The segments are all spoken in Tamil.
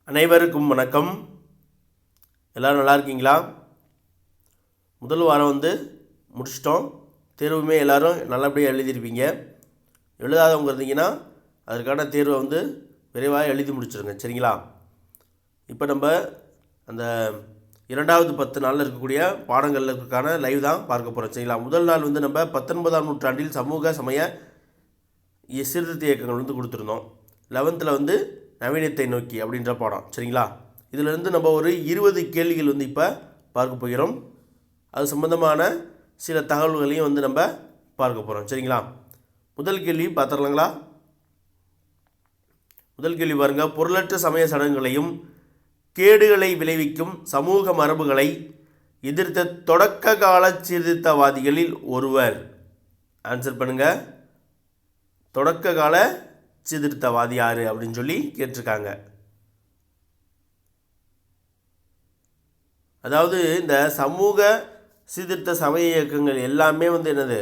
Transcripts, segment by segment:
அனைவருக்கும் வணக்கம். எல்லோரும் நல்லா இருக்கீங்களா? முதல் வாரம் முடிச்சிட்டோம். தேர்வுமே எல்லோரும் நல்லபடியாக எழுதியிருப்பீங்க. எழுதாதவங்க இருந்தீங்கன்னா அதற்கான தேர்வை விரைவாக எழுதி முடிச்சிருங்க, சரிங்களா? இப்போ நம்ம அந்த 2வது 10 நாளில் இருக்கக்கூடிய பாடங்களுக்கான லைவ் தான் பார்க்க போகிறோம், சரிங்களா? முதல் நாள் நம்ம 19ஆம் நூற்றாண்டில் சமூக சமய சீர்திருத்த இயக்கங்கள் கொடுத்துருந்தோம். 11ல் நவீனத்தை நோக்கி அப்படின்ற பாடம், சரிங்களா? இதிலிருந்து நம்ம ஒரு 20 கேள்விகள் இப்போ பார்க்க போகிறோம். அது சம்பந்தமான சில தகவல்களையும் நம்ம பார்க்க போகிறோம், சரிங்களா? முதல் கேள்வி பார்த்துடலாங்களா? முதல் கேள்வி பாருங்கள். பொருளற்ற சமய சடங்குகளையும் கேடுகளை விளைவிக்கும் சமூக மரபுகளை எதிர்த்த தொடக்க கால சீர்திருத்தவாதிகளில் ஒருவர். ஆன்சர் பண்ணுங்கள். தொடக்க கால சீர்திருத்தவாதி யார் அப்படின்னு சொல்லி கேட்டிருக்காங்க. அதாவது இந்த சமூக சீர்திருத்த சமய இயக்கங்கள் எல்லாமே என்னது,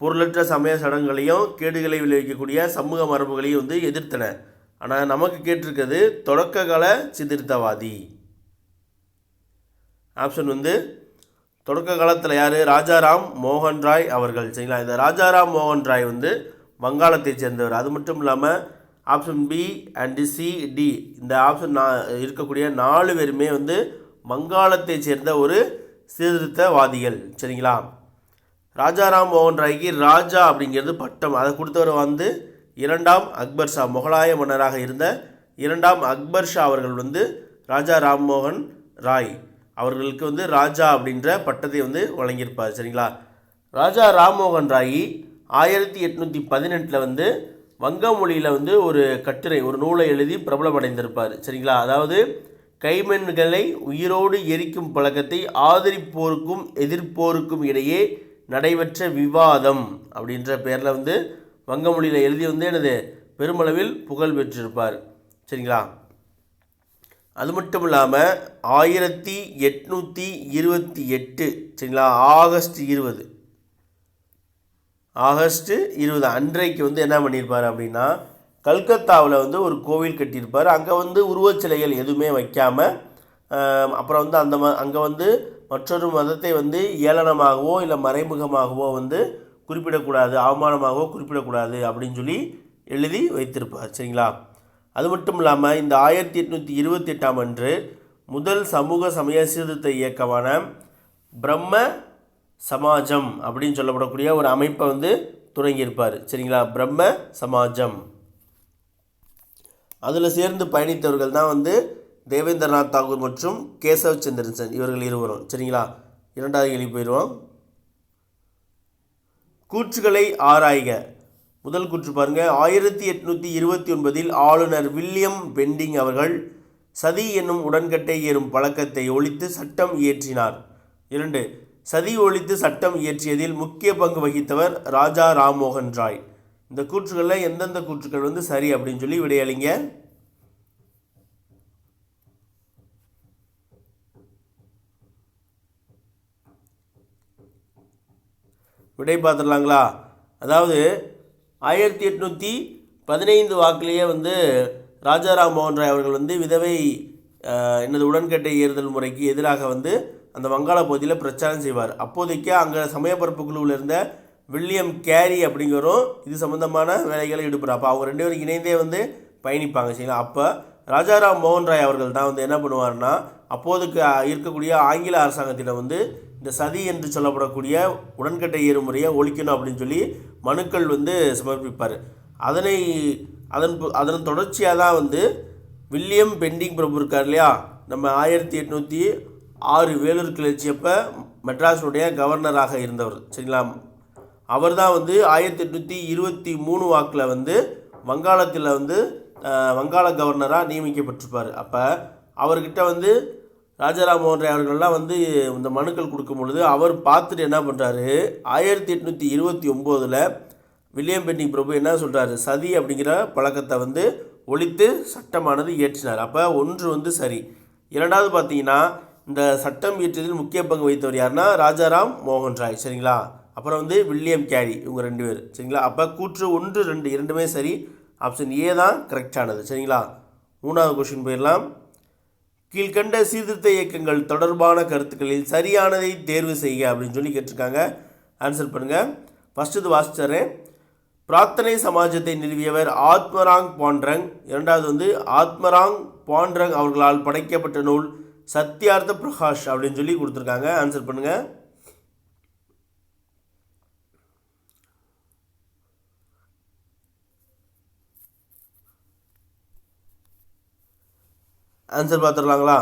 பொருளற்ற சமய சடங்குகளையும் கேடுகளை விளைவிக்கக்கூடிய சமூக மரபுகளையும் எதிர்த்தன. ஆனால் நமக்கு கேட்டிருக்கிறது தொடக்க கால சீர்திருத்தவாதி. ஆப்ஷன் தொடக்க காலத்தில் யார்? ராஜாராம் மோகன் ராய் அவர்கள், சரிங்களா? இந்த ராஜாராம் மோகன் ராய் வங்காளத்தை சேர்ந்தவர். அது மட்டும் இல்லாமல் option B and C D இந்த ஆப்ஷன் இருக்கக்கூடிய 4 பேருமே வங்காளத்தை சேர்ந்த ஒரு சீர்திருத்தவாதிகள், சரிங்களா? ராஜாராம் மோகன் ராய்க்கு ராஜா அப்படிங்கிறது பட்டம். அதை கொடுத்தவர் 2ஆம் அக்பர் ஷா, முகலாய மன்னராக இருந்த 2ஆம் அக்பர் ஷா அவர்கள் ராஜா ராம்மோகன் ராய் அவர்களுக்கு ராஜா அப்படின்ற பட்டத்தை வழங்கியிருப்பார், சரிங்களா? ராஜா ராம்மோகன் ராய் 1818 வங்க மொழியில் ஒரு கட்டுரை, ஒரு நூலை எழுதி பிரபலமடைந்திருப்பார், சரிங்களா? அதாவது கைமண்களை உயிரோடு எரிக்கும் பழக்கத்தை ஆதரிப்போருக்கும் எதிர்ப்போருக்கும் இடையே நடைபெற்ற விவாதம் அப்படின்ற பேரில் வங்க மொழியில் எழுதி என்னது பெருமளவில் புகழ் பெற்றிருப்பார், சரிங்களா? அது மட்டும் இல்லாமல் 1828, சரிங்களா, ஆகஸ்ட் 20 அன்றைக்கு என்ன பண்ணியிருப்பார் அப்படின்னா, கல்கத்தாவில் ஒரு கோவில் கட்டியிருப்பார். அங்கே உருவச்சிலைகள் எதுவுமே வைக்காமல், அப்புறம் அங்கே மற்றொரு மதத்தை ஏளனமாகவோ இல்லை மறைமுகமாகவோ குறிப்பிடக்கூடாது, அவமானமாகவோ குறிப்பிடக்கூடாது அப்படின்னு சொல்லி எழுதி வைத்திருப்பார், சரிங்களா? அது மட்டும் இல்லாமல் இந்த 1828 அன்று முதல் சமூக சமய சீர்திருத்த இயக்கமான பிரம்ம சமாஜம் அப்படின்னு சொல்லப்படக்கூடிய ஒரு அமைப்பை தொடங்கியிருப்பார், சரிங்களா? பிரம்ம சமாஜம். அதில் சேர்ந்து பயணித்தவர்கள் தான் தேவேந்திரநாத் தாகூர் மற்றும் கேசவ் சந்திரன் சென், இவர்கள் இருவரும், சரிங்களா? 2வது கேள்வி போயிடுவோம். கூற்றுகளை ஆராய்க. முதல் கூற்று பாருங்கள். 1829 ஆளுநர் வில்லியம் பெண்டிங் அவர்கள் சதி என்னும் உடன்கட்டை ஏறும் பழக்கத்தை ஒழித்து சட்டம் இயற்றினார். 2. சதி ஒழித்து சட்டம் இயற்றியதில் முக்கிய பங்கு வகித்தவர் ராஜா ராம்மோகன் ராய். இந்த கூற்றுகளில் எந்தெந்த கூற்றுக்கள் சரி அப்படின்னு சொல்லி விடையளிங்க. விடை பார்த்துடலாங்களா? அதாவது 1815 வாக்கிலேயே ராஜாராம் மோகன் ராய் அவர்கள் விதவை உடன்கட்டை ஏறுதல் முறைக்கு எதிராக அந்த வங்காள பகுதியில் பிரச்சாரம் செய்வார். அப்போதைக்கு அங்கே சமயப்பரப்பு குழுவில் இருந்த வில்லியம் கேரி அப்படிங்கிறோம் இது சம்மந்தமான வேலைகளை ஈடுபடுறார். அப்போ அவங்க 2 பேரும் இணைந்தே பயணிப்பாங்க, சரிங்களா? அப்போ ராஜாராம் மோகன் ராய் அவர்கள் தான் என்ன பண்ணுவார்னா, அப்போதுக்கு இருக்கக்கூடிய ஆங்கில அரசாங்கத்திடம் இந்த சதி என்று சொல்லப்படக்கூடிய உடன்கட்டை ஏறும் முறையை ஒழிக்கணும் அப்படின்னு சொல்லி மனுக்கள் சமர்ப்பிப்பார். அதன் தொடர்ச்சியாக தான் வில்லியம் பெண்டிங் பிரபு இருக்கார் இல்லையா, நம்ம 1806 வேலூர் கிளர்ச்சியப்போ மெட்ராஸுடைய கவர்னராக இருந்தவர், சரிங்களா? அவர் தான் 1823 வாக்கில் வங்காளத்தில் வங்காள கவர்னராக நியமிக்கப்பட்டிருப்பார். அப்போ அவர்கிட்ட ராஜாராம் மோகன் ராய் அவர்கள்லாம் இந்த மனுக்கள் கொடுக்கும் பொழுது அவர் பார்த்துட்டு என்ன பண்ணுறாரு, 1829 வில்லியம் பெண்டிங் பிரபு என்ன சொல்கிறாரு, சதி அப்படிங்கிற பழக்கத்தை ஒழித்து சட்டமானது இயற்றினார். அப்போ ஒன்று சரி. 2வது பார்த்தீங்கன்னா, இந்த சட்டம் இயற்றதில் முக்கிய பங்கு வகித்தவர் யாருன்னா ராஜாராம் மோகன் ராய், சரிங்களா? அப்புறம் வில்லியம் கேரி, இவங்க 2 பேர், சரிங்களா? அப்போ கூற்று 1, 2 இரண்டுமே சரி. ஆப்ஷன் ஏ தான் கரெக்டானது, சரிங்களா? 3வது கொஸ்டின் போயிடலாம். கீழ்கண்ட சீர்திருத்த இயக்கங்கள் தொடர்பான கருத்துக்களில் சரியானதை தேர்வு செய்க அப்படின்னு சொல்லி கேட்டிருக்காங்க. ஆன்சர் பண்ணுங்கள். ஃபஸ்ட்டு இது வாசிச்சாரேன். பிரார்த்தனை சமாஜத்தை நிறுவியவர் ஆத்மராங் பாண்ட்ரங். இரண்டாவது ஆத்மராங் பாண்ட்ரங் அவர்களால் படைக்கப்பட்ட நூல் சத்யார்த்த பிரகாஷ் அப்படின்னு சொல்லி கொடுத்துருக்காங்க. ஆன்சர் பண்ணுங்கள். ஆன்சர் பார்த்துடலாங்களா?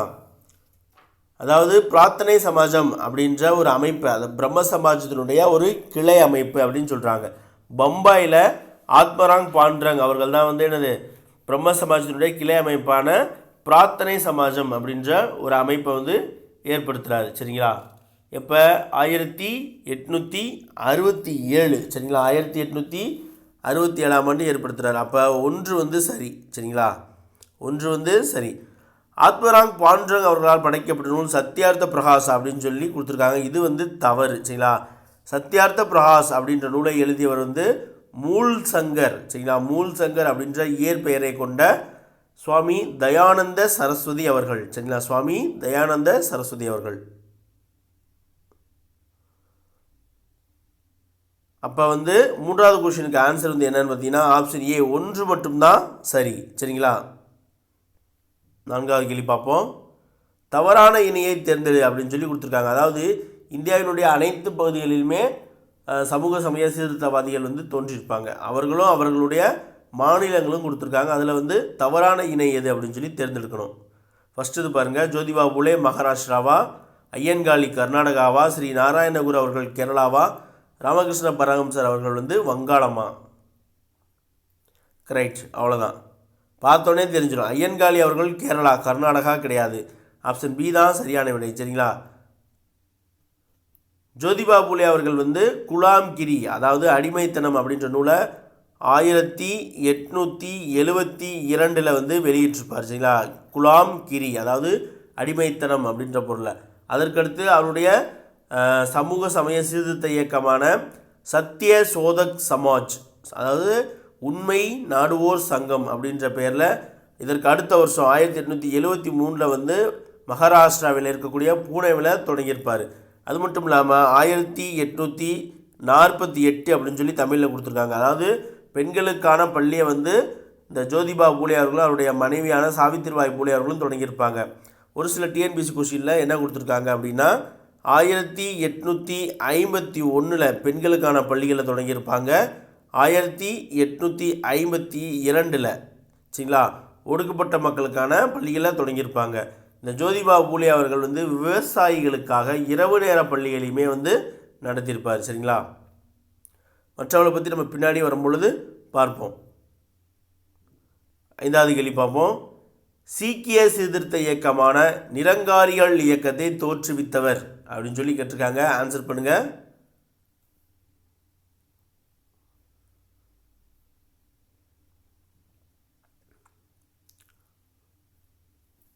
அதாவது பிரார்த்தனை சமாஜம் அப்படின்ற ஒரு அமைப்பு, அது பிரம்ம சமாஜத்தினுடைய ஒரு கிளை அமைப்பு அப்படின்னு சொல்கிறாங்க. பம்பாயில் ஆத்மராங் பாண்ட்ரங் அவர்கள் தான் என்னது பிரம்ம சமாஜத்தினுடைய கிளை அமைப்பான பிரார்த்தனை சமாஜம் அப்படின்ற ஒரு அமைப்பை ஏற்படுத்துகிறாரு. சரிங்களா? எப்போ? 1867. சரிங்களா? 1867ஆம் ஆண்டு ஏற்படுத்துகிறார். அப்போ ஒன்று சரி. சரிங்களா? ஒன்று சரி. ஆத்மராங் பாண்ட்ரங் அவர்களால் படைக்கப்பட்ட நூல் சத்யார்த்த பிரகாஷ் அப்படின்னு சொல்லி கொடுத்துருக்காங்க. இது தவறு. சரிங்களா? சத்யார்த்த பிரகாஷ் அப்படின்ற நூலை எழுதியவர் மூல் சங்கர். சரிங்களா? மூல் சங்கர் அப்படின்ற இயற்பெயரை கொண்ட சுவாமி தயானந்த சரஸ்வதி அவர்கள். சரிங்களா? சுவாமி தயானந்த சரஸ்வதி அவர்கள். அப்போ 3வது கொஸ்டினுக்கு ஆன்சர் என்னன்னு பார்த்தீங்கன்னா ஆப்ஷன் ஏ, ஒன்று மட்டும்தான் சரி. சரிங்களா? 4வது கேள்வி பார்ப்போம். தவறான இணையை தேர்ந்தெடு அப்படின்னு சொல்லி கொடுத்துருக்காங்க. அதாவது இந்தியாவினுடைய அனைத்து பகுதிகளிலுமே சமூக சமய சீர்திருத்தவாதிகள் தோன்றியிருப்பாங்க. அவர்களும் அவர்களுடைய மாநிலங்களும் கொடுத்துருக்காங்க. அதில் தவறான இணை எது அப்படின்னு சொல்லி தேர்ந்தெடுக்கணும். ஃபஸ்ட்டு இது பாருங்கள். ஜோதிபா பூலே மகாராஷ்டிராவா, ஐயன்காளி கர்நாடகாவா, ஸ்ரீ நாராயணகுரு அவர்கள் கேரளாவா, ராமகிருஷ்ண பரமஹம்சர் அவர்கள் வங்காளமா? கரெக்ட். அவ்வளோதான். பார்த்தோன்னே தெரிஞ்சிடும். ஐயன்காளி அவர்கள் கேரளா, கர்நாடகா கிடையாது. ஆப்ஷன் பி தான் சரியான விடை. சரிங்களா? ஜோதிபா பூலே அவர்கள் குலாம்கிரி, அதாவது அடிமைத்தனம் அப்படின்ற நூலை 1872 வெளியிட்டிருப்பார். சரிங்களா? குலாம்கிரி, அதாவது அடிமைத்தனம் அப்படின்ற பொருளை. அதற்கடுத்து அவருடைய சமூக சமய சீர்திருத்த இயக்கமான சத்திய சோதக் சமாஜ், அதாவது உண்மை நாடுவோர் சங்கம் அப்படின்ற பெயரில் இதற்கு அடுத்த வருஷம் 1873 மகாராஷ்டிராவில் இருக்கக்கூடிய பூனேவில் தொடங்கியிருப்பார். அது மட்டும் இல்லாமல் 1848 அப்படின்னு சொல்லி தமிழில் கொடுத்துருக்காங்க. அதாவது பெண்களுக்கான பள்ளியை இந்த ஜோதிபா பூலே அவர்களும் அவருடைய மனைவியான சாவித்திரிபாய் பூலே அவர்களும் தொடங்கியிருப்பாங்க. ஒரு சில டிஎன்பிசி கொஸ்டினில் என்ன கொடுத்துருக்காங்க அப்படின்னா 1851 பெண்களுக்கான பள்ளிகளை தொடங்கியிருப்பாங்க. 1852 சரிங்களா ஒடுக்கப்பட்ட மக்களுக்கான பள்ளிகளை தொடங்கியிருப்பாங்க. இந்த ஜோதிபா பூலே அவர்கள் விவசாயிகளுக்காக இரவு நேர பள்ளிகளையுமே நடத்தியிருப்பார். சரிங்களா? மற்றவங்களை பற்றி நம்ம பின்னாடி வரும்பொழுது பார்ப்போம். 5வது கேள்வி பார்ப்போம். சீக்கிய சீர்திருத்த இயக்கமான நிரங்காரிகள் இயக்கத்தை தோற்றுவித்தவர் அப்படின்னு சொல்லி கேட்டிருக்காங்க. ஆன்சர் பண்ணுங்கள்.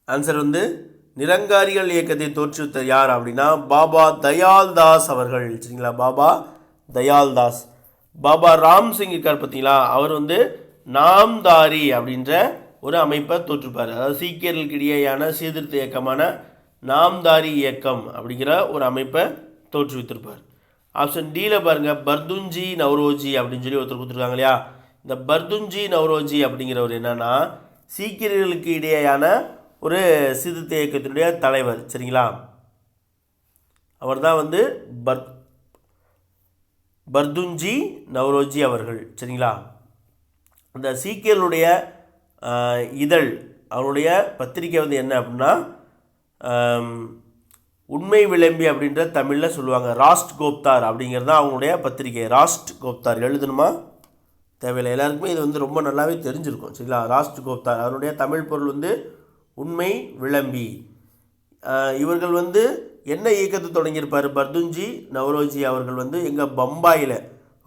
ஆன்சர் நிரங்காரிகள் இயக்கத்தை தோற்றுவித்த யார் அப்படின்னா பாபா தயால்தாஸ் அவர்கள். சரிங்களா? பாபா தயால்தாஸ். பாபா ராம்சிங் இருக்கார் பார்த்தீங்களா, அவர் நாம்தாரி அப்படின்ற ஒரு அமைப்பை தோற்றுப்பார். அதாவது சீக்கியர்களுக்கு இடையேயான சீர்திருத்த இயக்கமான நாம்தாரி இயக்கம் அப்படிங்கிற ஒரு அமைப்பை தோற்றுவித்திருப்பார். ஆப்ஷன் டியில் பாருங்கள், பர்துஞ்சி நவ்ரோஜி அப்படின்னு சொல்லி ஒருத்தர் கொடுத்துருக்காங்க இல்லையா. இந்த பர்துஞ்சி நவ்ரோஜி அப்படிங்கிறவர் என்னன்னா சீக்கியர்களுக்கு இடையேயான ஒரு சீர்திருத்த இயக்கத்தினுடைய தலைவர். சரிங்களா? அவர் தான் பர்துஞ்சி நவ்ரோஜி அவர்கள். சரிங்களா? அந்த சீக்கியர்களுடைய இதழ், அவருடைய பத்திரிக்கை என்ன அப்படின்னா உண்மை விளம்பி அப்படின்ற தமிழில் சொல்லுவாங்க. ராஷ்ட் கோப்தார் அப்படிங்கிறது தான் அவங்களுடைய பத்திரிகை. ராஷ்ட் கோப்தார் எழுதணுமா தேவையில்லை, எல்லாருக்குமே இது ரொம்ப நல்லாவே தெரிஞ்சிருக்கும். சரிங்களா? ராஷ்ட் கோப்தார் அவருடைய தமிழ் பொருள் உண்மை விளம்பி. இவர்கள் என்ன இயக்கத்தை தொடங்கியிருப்பார்? பர்துஞ்சி நவ்ரோஜி அவர்கள் எங்கள் பம்பாயில்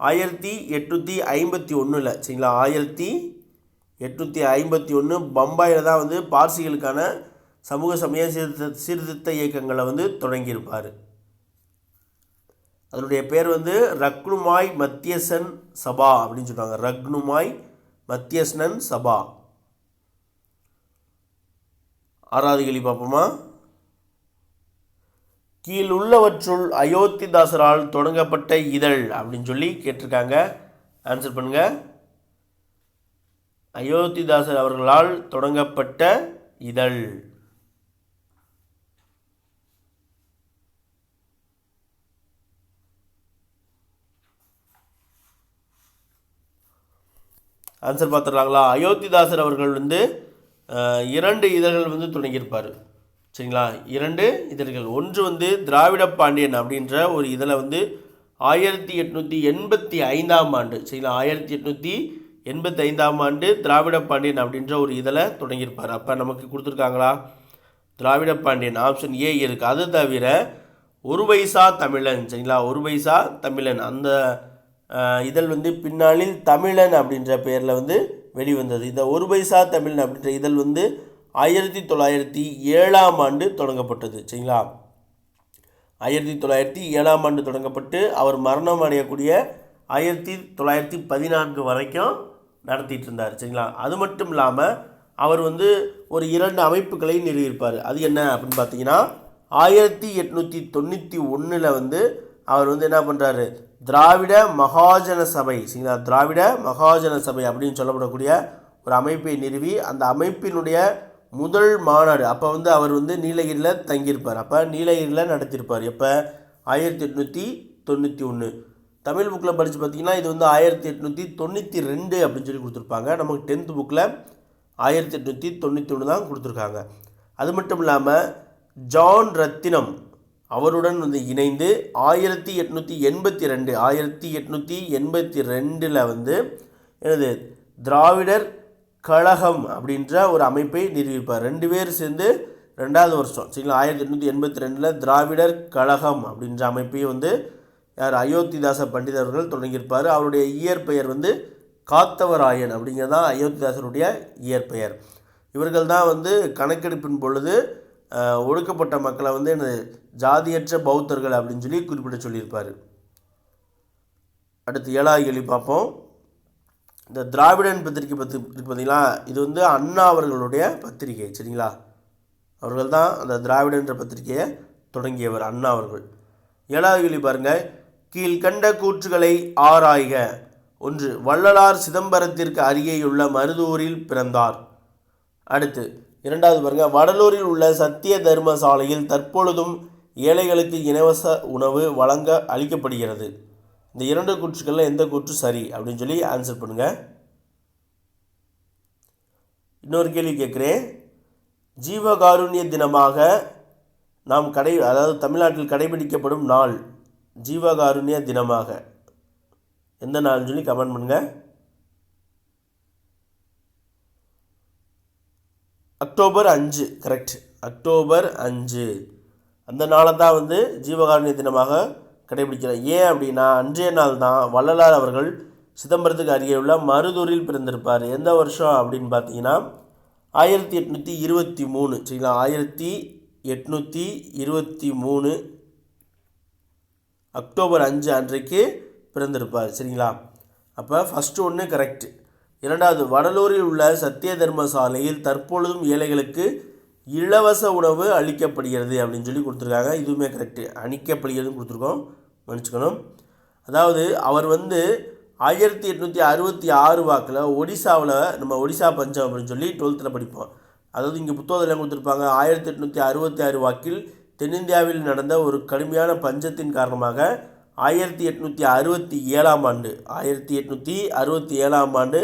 1851 சரிங்களா 1851 பம்பாயில் தான் பார்சிகளுக்கான சமூக சமய சீர்திருத்த இயக்கங்களை தொடங்கியிருப்பார். அதனுடைய பேர் ரக்னுமாய் மத்தியசன் சபா அப்படின்னு சொல்லுவாங்க. ரக்னுமாய் மத்தியஸ்னன் சபா. ஆறாவது கேள்வி பார்ப்போமா? கீழ் உள்ளவற்றுள் அயோத்திதாசரால் தொடங்கப்பட்ட இதழ் அப்படின்னு சொல்லி கேட்டிருக்காங்க. ஆன்சர் பண்ணுங்க. அயோத்திதாசர் அவர்களால் தொடங்கப்பட்ட இதழ். ஆன்சர் பார்த்துடலாங்களா? அயோத்திதாசர் அவர்கள் வந்து 2 இதழ்கள் வந்து தொடங்கியிருப்பார். சரிங்களா? 2 இதழ்கள். ஒன்று வந்து திராவிட பாண்டியன் அப்படின்ற ஒரு இதழை வந்து 1885ஆம் ஆண்டு, சரிங்களா, 1885ஆம் ஆண்டு திராவிட பாண்டியன் அப்படின்ற ஒரு இதழை தொடங்கியிருப்பார். அப்போ நமக்கு கொடுத்துருக்காங்களா? திராவிட பாண்டியன் ஆப்ஷன் ஏ இருக்குது. அது தவிர ஒரு பைசா தமிழன், சரிங்களா, ஒரு பைசா தமிழன் அந்த இதழ் வந்து பின்னாளில் தமிழன் அப்படின்ற பெயரில் வந்து வெளிவந்தது. இந்த ஒரு பைசா தமிழன் அப்படின்ற இதழ் வந்து 1907ஆம் ஆண்டு தொடங்கப்பட்டது. சரிங்களா? 1907ஆம் ஆண்டு தொடங்கப்பட்டு அவர் மரணம் அடையக்கூடிய 1914 வரைக்கும் நடத்திட்டு இருந்தார். சரிங்களா? அது மட்டும் இல்லாமல் அவர் வந்து ஒரு 2 அமைப்புகளை நிறுவியிருப்பார். அது என்ன அப்படின்னு பார்த்தீங்கன்னா 1891 வந்து அவர் வந்து என்ன பண்ணுறாரு, திராவிட மகாஜன சபை, சரிங்களா, திராவிட மகாஜன சபை அப்படின்னு சொல்லப்படக்கூடிய ஒரு அமைப்பை நிறுவி அந்த அமைப்பினுடைய முதல் மாநாடு அப்போ வந்து அவர் வந்து நீலகிரியில் தங்கியிருப்பார். அப்போ நீலகிரியில் நடத்தியிருப்பார். எப்போ? 1891. தமிழ் புக்கில் படித்து பார்த்தீங்கன்னா இது வந்து 1892 அப்படின்னு சொல்லி கொடுத்துருப்பாங்க. நமக்கு 10th புக்கில் 1891 தான் கொடுத்துருக்காங்க. அது மட்டும் இல்லாமல் ஜான் ரத்தினம் அவருடன் வந்து இணைந்து 1882 வந்து எனது திராவிடர் கழகம் அப்படின்ற ஒரு அமைப்பை நிறுவிப்பார். 2 பேர் சேர்ந்து 2வது வருஷம், சரிங்களா, 1882 திராவிடர் கழகம் அப்படின்ற அமைப்பையும் வந்து யார், அயோத்திதாச பண்டிதர்கள் தொடங்கியிருப்பார். அவருடைய இயற்பெயர் வந்து காத்தவராயன் அப்படிங்கிறதான் அயோத்திதாசருடைய இயற்பெயர். இவர்கள் தான் வந்து கணக்கெடுப்பின் பொழுது ஒடுக்கப்பட்ட மக்களை வந்து ஜாதியற்ற பௌத்தர்கள் அப்படின்னு சொல்லி குறிப்பிட சொல்லியிருப்பார். அடுத்து 7வது கேள்வி பார்ப்போம். இந்த திராவிடன் பத்திரிகை பற்றி பார்த்தீங்களா, இது வந்து அண்ணா அவர்களுடைய பத்திரிகை. சரிங்களா? அவர்கள் தான் அந்த திராவிடன்ற பத்திரிகையை தொடங்கியவர், அண்ணா அவர்கள். 7வது கேள்வி பாருங்கள். கீழ்கண்ட கூற்றுகளை ஆராய்க. 1. வள்ளலார் சிதம்பரத்திற்கு அருகேயுள்ள மருதூரில் பிறந்தார். அடுத்து 2வது பாருங்கள். வடலூரில் உள்ள சத்திய தர்மசாலையில் தற்பொழுதும் ஏழைகளுக்கு இலவச உணவு வழங்க அளிக்கப்படுகிறது. இந்த 2 கூற்றுக்களில் எந்த கூற்று சரி அப்படின்னு சொல்லி ஆன்சர் பண்ணுங்கள். இன்னொரு கேள்வி கேட்குறேன். ஜீவகாருண்ய தினமாக நாம் அதாவது தமிழ்நாட்டில் கடைபிடிக்கப்படும் நாள் ஜீவகாருண்ய தினமாக எந்த நாள்னு சொல்லி கமெண்ட் பண்ணுங்கள். அக்டோபர் 5. கரெக்ட், அக்டோபர் 5 அந்த நாளை தான் வந்து ஜீவகாருண்ய தினமாக கடைபிடிக்கிறோம். ஏன் அப்படின்னா அன்றைய நாள் தான் வள்ளலார் அவர்கள் சிதம்பரத்துக்கு அருகே உள்ள மருதூரில் பிறந்திருப்பார். எந்த வருஷம் அப்படின்னு பார்த்தீங்கன்னா 1823. சரிங்களா? 1823 அக்டோபர் 5 அன்றைக்கு பிறந்திருப்பார். சரிங்களா? அப்போ ஃபஸ்ட்டு ஒன்று கரெக்ட். 2வது வடலூரில் உள்ள சத்திய தர்மசாலையில் தற்பொழுதும் ஏழைகளுக்கு இலவச உணவு அளிக்கப்படுகிறது அப்படின்னு சொல்லி கொடுத்துருக்காங்க. இதுவுமே கரெக்டு. அளிக்கப்படுகிறதுன்னு கொடுத்துருக்கோம், மன்னிச்சுக்கணும். அதாவது அவர் வந்து 1866 வாக்கில் ஒடிசாவில் நம்ம ஒடிசா பஞ்சம் அப்படின்னு சொல்லி 12th படிப்போம். அதாவது இங்கே புத்தகத்தில் கொடுத்துருப்பாங்க 1866 வாக்கில் தென்னிந்தியாவில் நடந்த ஒரு கடுமையான பஞ்சத்தின் காரணமாக 1867ஆம் ஆண்டு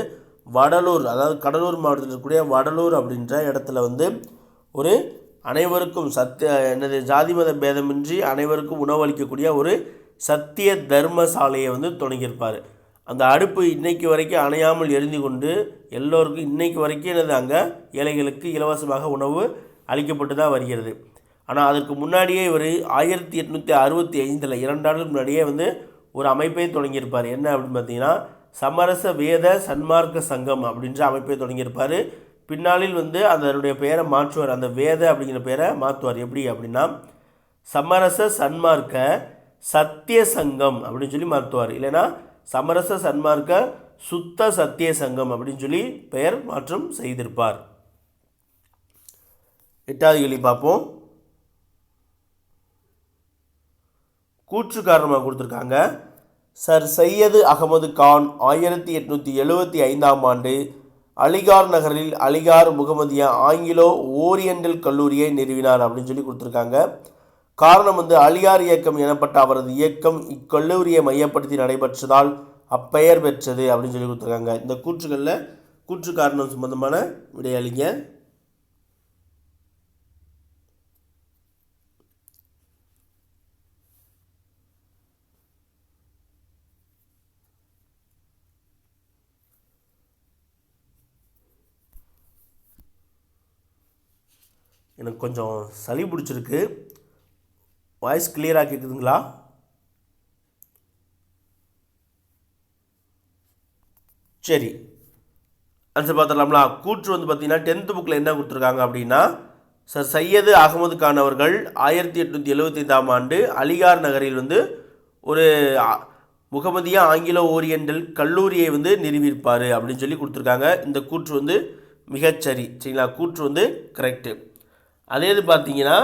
வடலூர், அதாவது கடலூர் மாவட்டத்தில் இருக்கக்கூடிய வடலூர் அப்படின்ற இடத்துல வந்து ஒரு அனைவருக்கும் ஜாதி மத பேதமின்றி அனைவருக்கும் உணவளிக்கக்கூடிய ஒரு சத்திய தர்மசாலையை வந்து தொடங்கியிருப்பார். அந்த அடுப்பு இன்னைக்கு வரைக்கும் அணையாமல் எரிந்து கொண்டு எல்லோருக்கும் இன்னைக்கு வரைக்கும் அங்கே ஏழைகளுக்கு இலவசமாக உணவு அளிக்கப்பட்டு தான் வருகிறது. ஆனால் அதற்கு முன்னாடியே இவர் 1865 2 ஆண்டுகள் முன்னாடியே வந்து ஒரு அமைப்பை தொடங்கியிருப்பார். என்ன அப்படின்னு பார்த்தீங்கன்னா சமரச வேத சன்மார்க்க சங்கம் அப்படின்ற அமைப்பை தொடங்கியிருப்பார். பின்னாளில் வந்து அதனுடைய பெயரை மாற்றுவார். அந்த வேத அப்படிங்கிற பெயரை மாற்றுவார். எப்படி அப்படின்னா சமரச சன்மார்க்க சத்திய சங்கம் அப்படின்னு சொல்லி மாற்றுவார். இல்லைன்னா சமரச சன்மார்க்க சுத்த சத்திய சங்கம் அப்படின்னு சொல்லி பெயர் மாற்றம் செய்திருப்பார். எட்டாவது கேள்வி பார்ப்போம். கூற்று காரணமாக கொடுத்துருக்காங்க. சர் சையது அகமது கான் 1875ஆம் ஆண்டு அலிகார் நகரில் அலிகார் முகமதியா ஆங்கிலோ ஓரியண்டல் கல்லூரியை நிறுவினார் அப்படின்னு சொல்லி கொடுத்துருக்காங்க. காரணம் அலிகார் இயக்கம் எனப்பட்ட அவரது இயக்கம் இக்கல்லூரியை மையப்படுத்தி நடைபெற்றதால் அப்பெயர் பெற்றது அப்படின்னு சொல்லி கொடுத்துருக்காங்க. இந்த கூற்றுகளில் கூற்று காரணம் சம்பந்தமான விடையளிங்க. எனக்கு கொஞ்சம் சளி பிடிச்சிருக்கு. வாய்ஸ் கிளியராக கேட்குதுங்களா? சரி, ஆன்சர் பார்த்துடலாம்ங்களா? கூற்று பார்த்திங்கன்னா 10th புக்கில் என்ன கொடுத்துருக்காங்க அப்படின்னா, சர் சையது அகமது கான் அவர்கள் 1875ஆம் ஆண்டு அலிகார் நகரில் ஒரு முகமதியா ஆங்கிலோ ஓரியண்டல் கல்லூரியை நிறுவியிருப்பார் அப்படின்னு சொல்லி கொடுத்துருக்காங்க. இந்த கூற்று மிகச்சரி. சரிங்களா? கூற்று கரெக்டு. அதே இது பார்த்தீங்கன்னா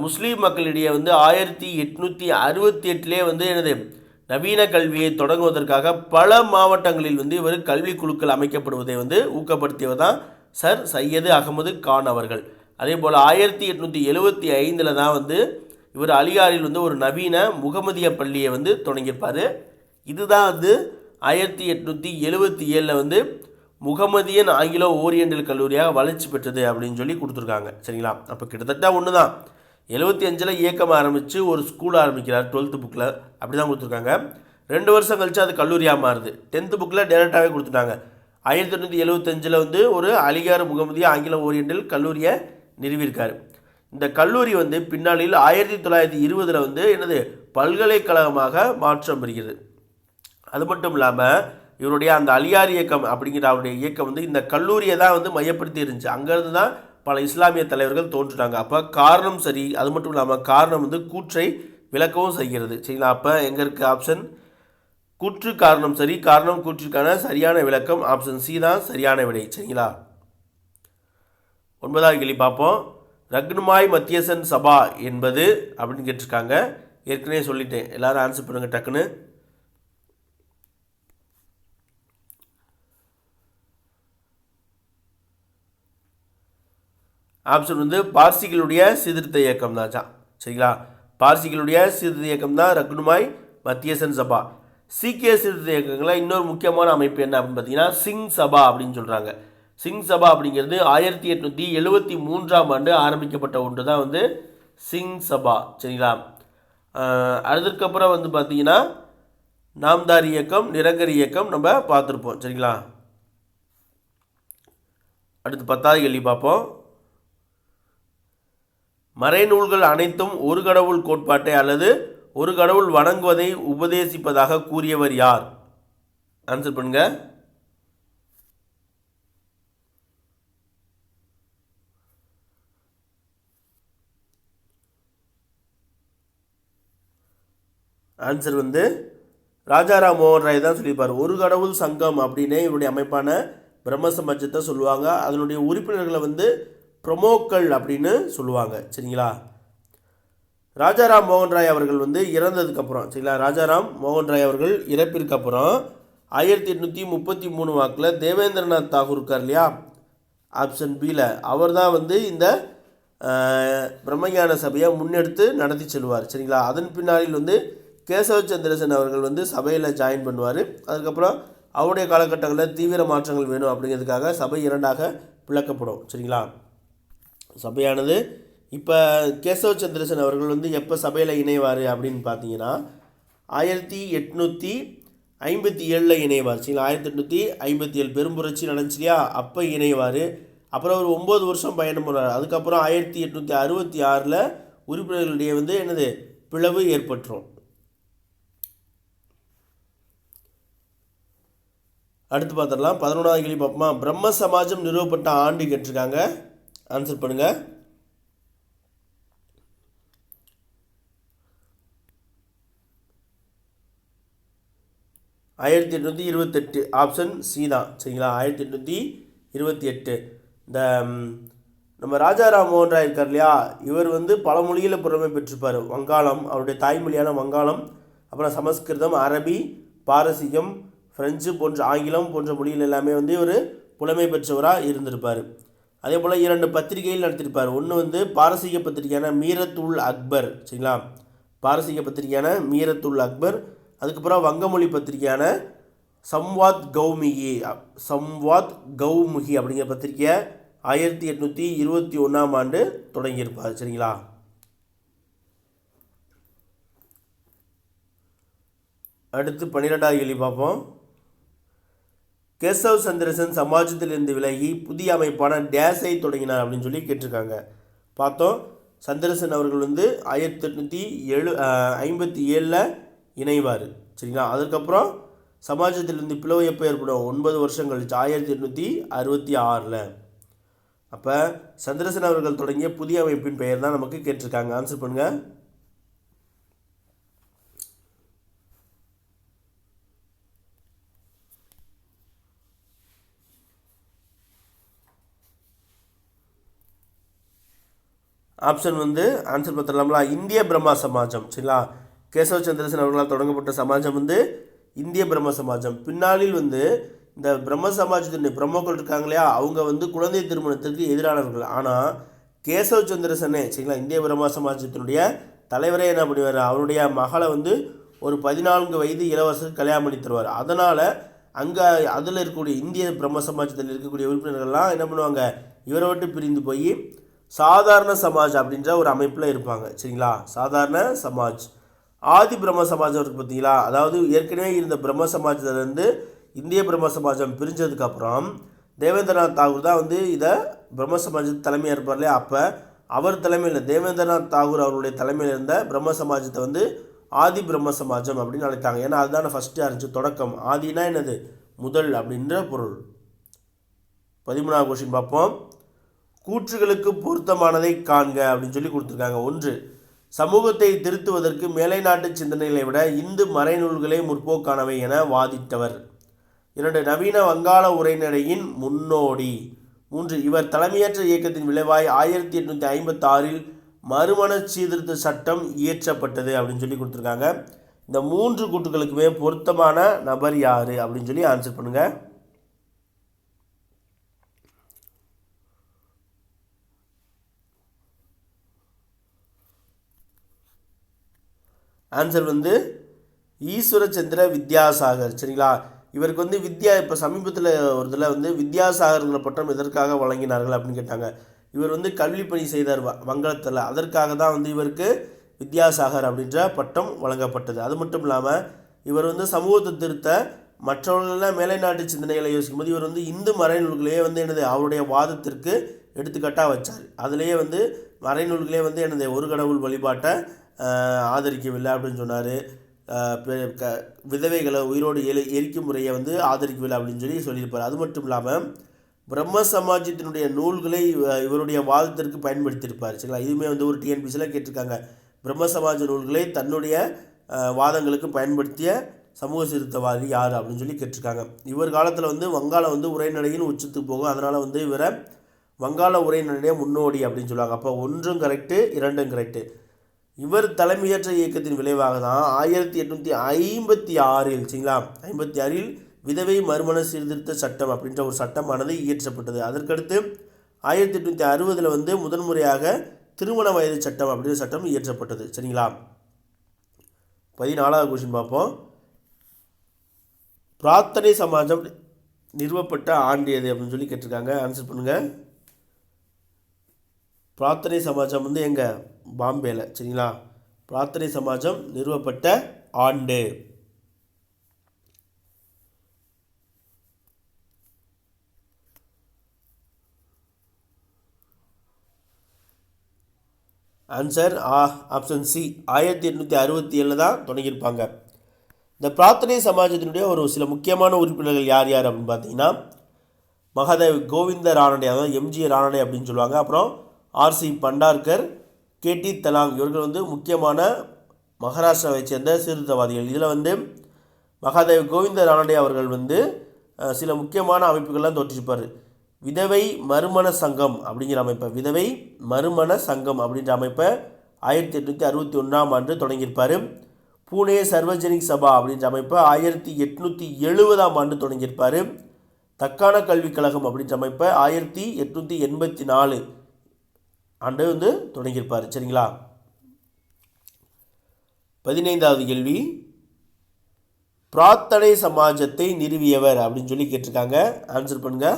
முஸ்லீம் மக்களிடையே 1868 என்னது நவீன கல்வியை தொடங்குவதற்காக பல மாவட்டங்களில் இவர் கல்வி குழுக்கள் அமைக்கப்படுவதை ஊக்கப்படுத்தியவர் தான் சர் சையது அகமது கான் அவர்கள். அதே போல் 1875 தான் இவர் அலிகாரில் ஒரு நவீன முகமதிய பள்ளியை தொடங்கியிருப்பார். இதுதான் 1877 முகமதியன் ஆங்கிலோ ஓரியண்டல் கல்லூரியாக வளர்ச்சி பெற்றது அப்படின்னு சொல்லி கொடுத்துருக்காங்க. சரிங்களா? அப்போ கிட்டத்தட்ட ஒன்று தான். 75 இயக்கம் ஆரம்பித்து ஒரு ஸ்கூல் ஆரம்பிக்கிறார் 12th புக்கில், அப்படி தான் கொடுத்துருக்காங்க. 2 வருஷம் கழித்து அது கல்லூரியாக மாறுது. 10th புக்கில் டேரெக்டாகவே கொடுத்துட்டாங்க. 1875 ஒரு அலிகார் முகமதியா ஆங்கிலோ ஓரியண்டல் கல்லூரியை நிறுவியிருக்காரு. இந்த கல்லூரி பின்னாளில் 1920 என்னது பல்கலைக்கழகமாக மாற்றம் பெறுகிறது. அது மட்டும் இல்லாமல் இவருடைய அந்த அலிகார் இயக்கம் அப்படிங்கிற அவருடைய இயக்கம் இந்த கல்லூரியை தான் மையப்படுத்தி இருந்துச்சு. அங்கேருந்து தான் பல இஸ்லாமிய தலைவர்கள் தோன்றுட்டாங்க. அப்போ காரணம் சரி. அது மட்டும் இல்லாமல் காரணம் கூற்றை விளக்கவும் செய்கிறது. சரிங்களா? அப்போ எங்கே இருக்குது ஆப்ஷன்? கூற்று காரணம் சரி, காரணம் கூற்றிற்கான சரியான விளக்கம் ஆப்ஷன் சி தான் சரியான விடை. சரிங்களா? 9வது கேள்வி பார்ப்போம். ரக்னுமாய் மத்தியசன் சபா என்பது அப்படின்னு கேட்டிருக்காங்க. ஏற்கனவே சொல்லிட்டேன், எல்லாரும் ஆன்சர் பண்ணுங்கள் டக்குன்னு. ஆப்ஷன் பார்சிகளுடைய சீர்திருத்த இயக்கம் தான். சரிங்களா? பார்சிகளுடைய சீர்திருத்த இயக்கம் தான் ரக்னுமாய் மத்தியசன் சபா. சீக்கிய சீர்திருத்த இயக்கங்களில் இன்னொரு முக்கியமான அமைப்பு என்ன அப்படின்னு பார்த்தீங்கன்னா சிங் சபா அப்படின்னு சொல்கிறாங்க. சிங் சபா அப்படிங்கிறது 1873ஆம் ஆண்டு ஆரம்பிக்கப்பட்ட ஒன்று தான் சிங் சபா. சரிங்களா? அதுக்கப்புறம் பார்த்தீங்கன்னா நாம்தார் இயக்கம், நிரங்கர் இயக்கம் நம்ம பார்த்துருப்போம். சரிங்களா? அடுத்து 10வது கேள்வி பார்ப்போம். மறைநூல்கள் அனைத்தும் ஒரு கடவுள் கோட்பாட்டை அல்லது ஒரு கடவுள் வணங்குவதை உபதேசிப்பதாக கூறியவர் யார்? ஆன்சர் பண்ணுங்க. ஆன்சர் ராஜாராம் மோகன் ராய் தான் சொல்லியிருப்பார். ஒரு கடவுள் சங்கம் அப்படின்னு இவருடைய அமைப்பான பிரம்ம சமாஜத்தை சொல்லுவாங்க. அதனுடைய உறுப்பினர்களை ப்ரொமோக்கள் அப்படின்னு சொல்லுவாங்க. சரிங்களா? ராஜாராம் மோகன் ராய் அவர்கள் இறந்ததுக்கப்புறம், சரிங்களா, ராஜாராம் மோகன் ராய் அவர்கள் இறப்பிற்கு அப்புறம் 1833 வாக்கில் தேவேந்திரநாத் தாகூர் இருக்கார் இல்லையா, ஆப்ஷன் பியில், அவர் தான் இந்த பிரம்மஞான சபையை முன்னெடுத்து நடத்தி செல்வார். சரிங்களா? அதன் பின்னாளில் கேசவ சந்திரசன் அவர்கள் சபையில் ஜாயின் பண்ணுவார். அதுக்கப்புறம் அவருடைய காலகட்டங்களில் தீவிர மாற்றங்கள் வேணும் அப்படிங்கிறதுக்காக சபை 2ஆக பிளக்கப்படும். சரிங்களா? சபையானது இப்போ கேசவ சந்திரசன் அவர்கள் எப்போ சபையில் இணைவார் அப்படின்னு பார்த்தீங்கன்னா 1857 இணைவார். சரிங்களா? 1857 பெரும்புரட்சி நடந்துச்சு இல்லையா, அப்போ இணைவார். அப்புறம் ஒரு 9 வருஷம் பயணம் போனார். அதுக்கப்புறம் 1866 உறுப்பினர்களுடைய என்னது பிளவு ஏற்பட்டுரும். அடுத்து பார்த்துடலாம். 11வது கேள்வி பார்ப்போமா. பிரம்ம சமாஜம் நிறுவப்பட்ட ஆண்டு கேட்டிருக்காங்க. ஆன்சர் பண்ணுங்க. ஆயிரத்தி 1828 ஆப்ஷன் சி தான். சரிங்களா? 1828. இந்த நம்ம ராஜா ராம்மோகன் ராய் இருக்கார் இல்லையா, இவர் வந்து பல மொழியில் புலமை பெற்றிருப்பார். வங்காளம், அவருடைய தாய்மொழியான வங்காளம், அப்புறம் சமஸ்கிருதம், அரபி, பாரசீகம், ஃப்ரெஞ்சு போன்ற ஆங்கிலம் போன்ற மொழிகள் எல்லாமே வந்து இவர் புலமை பெற்றவராக இருந்திருப்பார். அதே போல் 2 பத்திரிகைகள் நடத்தியிருப்பார். ஒன்று வந்து பாரசீக பத்திரிகையான மீரத்துல் அக்பர், சரிங்களா, பாரசீக பத்திரிகையான மீரத்துல் அக்பர். அதுக்கப்புறம் வங்கமொழி பத்திரிகையான சம்வாத் கௌமுகி அப்படிங்கிற பத்திரிகையை 1821ஆம் ஆண்டு தொடங்கியிருப்பார். சரிங்களா. அடுத்து 12வது கேள்வி பார்ப்போம். கேசவ் சந்திரசன் சமாஜத்திலிருந்து விலகி புதிய அமைப்பான டேஸை தொடங்கினார் அப்படின்னு சொல்லி கேட்டிருக்காங்க. பார்த்தோம். சந்திரசன் அவர்கள் வந்து 1857 இணைவார். சரிங்களா. அதுக்கப்புறம் சமாஜத்திலிருந்து பிளவு எப்போ ஏற்படும்? 9 வருஷம் கழிச்சு 1866. அப்போ சந்திரசன் அவர்கள் தொடங்கிய புதிய அமைப்பின் பெயர் தான் நமக்கு கேட்டிருக்காங்க. ஆன்சர் பண்ணுங்க. ஆப்ஷன் வந்து ஆன்சர் பார்த்துடலாம்ல, இந்திய பிரம்மா சமாஜம். சரிங்களா. கேசவ சந்திரசன் அவர்களால் தொடங்கப்பட்ட சமாஜம் வந்து இந்திய பிரம்ம சமாஜம். பின்னாளில் வந்து இந்த பிரம்ம சமாஜத்தினுடைய பிரம்மக்கள் இருக்காங்க இல்லையா, அவங்க வந்து குழந்தை திருமணத்திற்கு எதிரானவர்கள். ஆனால் கேசவ சந்திரசனே, சரிங்களா, இந்திய பிரம்ம சமாஜத்தினுடைய தலைவரே என்ன பண்ணுவார், அவருடைய மகளை வந்து ஒரு 14 வயது இளவரசருக்கு கல்யாணம் பண்ணி தருவார். அதனால் அங்கே அதில் இருக்கக்கூடிய இந்திய பிரம்ம சமாஜத்தில் இருக்கக்கூடிய உறுப்பினர்கள்லாம் என்ன பண்ணுவாங்க, இவரை விட்டு பிரிந்து போய் சாதாரண சமாஜ் அப்படின்ற ஒரு அமைப்பில் இருப்பாங்க. சரிங்களா. சாதாரண சமாஜ். ஆதி பிரம்ம சமாஜம் இருக்குது பார்த்தீங்களா, அதாவது ஏற்கனவே இருந்த பிரம்ம சமாஜத்திலேருந்து இந்திய பிரம்ம சமாஜம் பிரிஞ்சதுக்கப்புறம் தேவேந்திரநாத் தாகூர் தான் வந்து இதை பிரம்ம சமாஜத்து தலைமையாக இருப்பார் இல்லையா, அப்போ அவர் தலைமையில் தேவேந்திரநாத் தாகூர் அவருடைய தலைமையில் இருந்த பிரம்ம சமாஜத்தை வந்து ஆதி பிரம்ம சமாஜம் அப்படின்னு அழைத்தாங்க. ஏன்னா அதுதான் ஃபஸ்ட்டு ஆரம்பிச்சு தொடக்கம். ஆதினா என்னது, முதல் அப்படின்ற பொருள். 13வது கொஸ்டின் பார்ப்போம். கூற்றுகளுக்கு பொருத்தமானதை காண்க அப்படின்னு சொல்லி கொடுத்துருக்காங்க. 1. சமூகத்தை திருத்துவதற்கு மேலை நாட்டு சிந்தனைகளை விட இந்து மறைநூல்களே முற்போக்கானவை என வாதிட்டவர். 2. நவீன வங்காள உரைநடையின் முன்னோடி. 3. இவர் தலைமையேற்ற இயக்கத்தின் விளைவாய் 1856 மறுமண சீர்திருத்த சட்டம் இயற்றப்பட்டது அப்படின்னு சொல்லி கொடுத்துருக்காங்க. இந்த 3 கூற்றுகளுக்குமே பொருத்தமான நபர் யார் அப்படின்னு சொல்லி ஆன்சர் பண்ணுங்க. ஆன்சர் வந்து ஈஸ்வரச்சந்திர வித்யாசாகர். சரிங்களா. இவருக்கு வந்து இப்போ சமீபத்தில் ஒரு இதில் வந்து வித்யாசாகர்ங்கிற பட்டம் எதற்காக வழங்கினார்கள் அப்படின்னு கேட்டாங்க. இவர் வந்து கல்வி பணி செய்தார் வங்காளத்தில், அதற்காக தான் வந்து இவருக்கு வித்யாசாகர் அப்படின்ற பட்டம் வழங்கப்பட்டது. அது மட்டும் இல்லாமல் இவர் வந்து சமூகத்தை திருத்த மற்றவர்களெல்லாம் மேலை நாட்டு சிந்தனைகளை யோசிக்கும் போது இவர் வந்து இந்து மறைநூல்களையே வந்து என்னது அவருடைய வாதத்திற்கு எடுத்துக்காட்டாக வச்சார். அதிலேயே வந்து மறைநூல்களே வந்து என்னது ஒரு கடவுள் வழிபாட்டை ஆதரிக்கவில்லை அப்படின்னு சொன்னார். விதவைகளை உயிரோடு எரிக்கும் முறையை வந்து ஆதரிக்கவில்லை அப்படின்னு சொல்லி சொல்லியிருப்பார். அது மட்டும் இல்லாமல் பிரம்ம சமாஜத்தினுடைய நூல்களை இவருடைய வாதத்திற்கு பயன்படுத்தியிருப்பார். சரிங்களா. இதுவுமே வந்து ஒரு டிஎன்பிசியில் கேட்டிருக்காங்க. பிரம்ம சமாஜ நூல்களை தன்னுடைய வாதங்களுக்கு பயன்படுத்திய சமூக சீர்திருத்தவாதி யார் அப்படின்னு சொல்லி கேட்டிருக்காங்க. இவர் காலத்தில் வந்து வங்காளம் வந்து உரைநடையின் உச்சத்துக்கு போகும். அதனால் வந்து இவரை வங்காள உரைநடைய முன்னோடி அப்படின்னு சொல்லுவாங்க. அப்போ 1 கரெக்டு, 2 கரெக்டு. இவர் தலைமையேற்ற இயக்கத்தின் விளைவாக தான் 1856 சரிங்களா 56 விதவை மறுமண சீர்திருத்த சட்டம் அப்படின்ற ஒரு சட்டமானது இயற்றப்பட்டது. அதற்கடுத்து 1860 வந்து முதன்முறையாக திருமண வயது சட்டம் அப்படின்ற சட்டம் இயற்றப்பட்டது. சரிங்களா. 14வது கொஸ்டின் பார்ப்போம். பிரார்த்தனை சமாஜம் நிறுவப்பட்ட ஆண்டு எது அப்படின்னு சொல்லி கேட்டிருக்காங்க. ஆன்சர் பண்ணுங்கள். பிரார்த்தனை சமாஜம் வந்து எங்கே, பாம்பேல. சரிங்களா. பிரார்த்தனை சமாஜம் நிறுவப்பட்ட ஆண்டு. ஆன்சர் ஆப்ஷன் சி, 1867 தான் தொடங்கியிருப்பாங்க. இந்த பிரார்த்தனை சமாஜத்தினுடைய ஒரு சில முக்கியமான உறுப்பினர்கள் யார் யார் அப்படின்னு பார்த்தீங்கன்னா மகாதேவ் கோவிந்த ரானடே, அதாவது எம்ஜி ரானடே அப்படின்னு சொல்லுவாங்க. அப்புறம் ஆர்சி பண்டார்கர், கேடி தலாங், இவர்கள் வந்து முக்கியமான மகாராஷ்டிராவை சேர்ந்த சீர்திருத்தவாதிகள். இதில் வந்து மகாதேவ் கோவிந்த ரானடே அவர்கள் வந்து சில முக்கியமான அமைப்புகள்லாம் தோற்றிருப்பார். விதவை மறுமண சங்கம் அப்படிங்கிற அமைப்பை விதவை மறுமண சங்கம் அப்படின்ற அமைப்பை 1861ஆம் ஆண்டு தொடங்கியிருப்பார். பூனே சர்வஜனிக் சபா அப்படின்ற அமைப்பை 1870ஆம் ஆண்டு தொடங்கியிருப்பார். தக்கான கல்விக் கழகம் அப்படின்ற அமைப்பை 1884 ஆண்டு வந்து தொடங்கியிருப்பார். சரிங்களா? 15வது கேள்வி, பிரார்த்தனை சமாஜத்தை நிறுவியவர் அப்படின்னு சொல்லி கேட்டிருக்காங்க. ஆன்சர் பண்ணுங்க.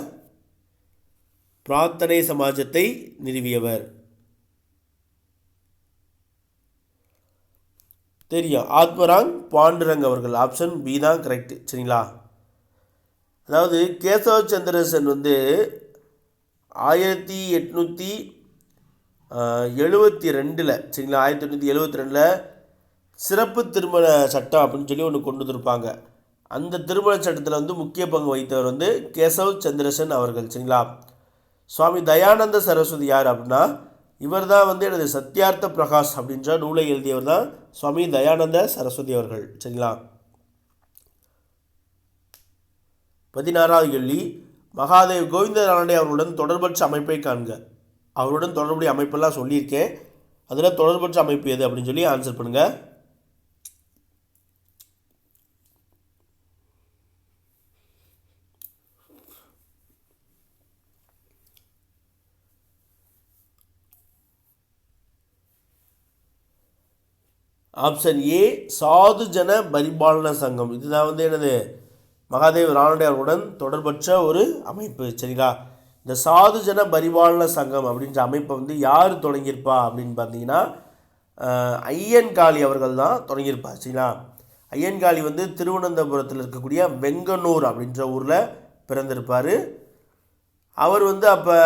பிரார்த்தனை சமாஜத்தை நிறுவியவர் தெரியும், ஆத்மராங் பாண்டுரங் அவர்கள். ஆப்ஷன் பி தான் கரெக்ட். சரிங்களா? அதாவது கேசவ சந்திரசன் வந்து 1872 சரிங்களா, 1872 சிறப்பு திருமண சட்டம் அப்படின்னு சொல்லி ஒன்று கொண்டு வந்திருப்பாங்க. அந்த திருமண சட்டத்தில் வந்து முக்கிய பங்கு வகித்தவர் வந்து கேசவ் சந்திரசன் அவர்கள். சரிங்களா? சுவாமி தயானந்த சரஸ்வதி யார் அப்படின்னா, இவர் தான் வந்து எனது சத்யார்த்த பிரகாஷ் அப்படின்ற நூலை எழுதியவர் தான் சுவாமி தயானந்த சரஸ்வதி அவர்கள். சரிங்களா? 16வது கேள்வி, மகாதேவ் கோவிந்த ரானடே அவர்களுடன் தொடர்பற்ற அமைப்பை காண்க. அவருடன் தொடர்புடைய அமைப்பெல்லாம் சொல்லியிருக்கேன், அதில் தொடர்பற்ற அமைப்பு எது அப்படின்னு சொல்லி ஆன்சர் பண்ணுங்கள். ஆப்ஷன் ஏ சாது ஜன பரிபாலன சங்கம். இதுதான் வந்து எனது மகாதேவ் ரானடே அவர்களுடன் தொடர்பற்ற ஒரு அமைப்பு. சரிங்களா? இந்த சாது ஜன பரிபாலன சங்கம் அப்படின்ற அமைப்பை வந்து யார் தொடங்கியிருப்பா அப்படின்னு பார்த்தீங்கன்னா, ஐயன்காளி அவர்கள் தான் தொடங்கியிருப்பார். சரிங்களா? ஐயன்காளி வந்து திருவனந்தபுரத்தில் இருக்கக்கூடிய வெங்கனூர் அப்படின்ற ஊரில் பிறந்திருப்பார். அவர் வந்து அப்போ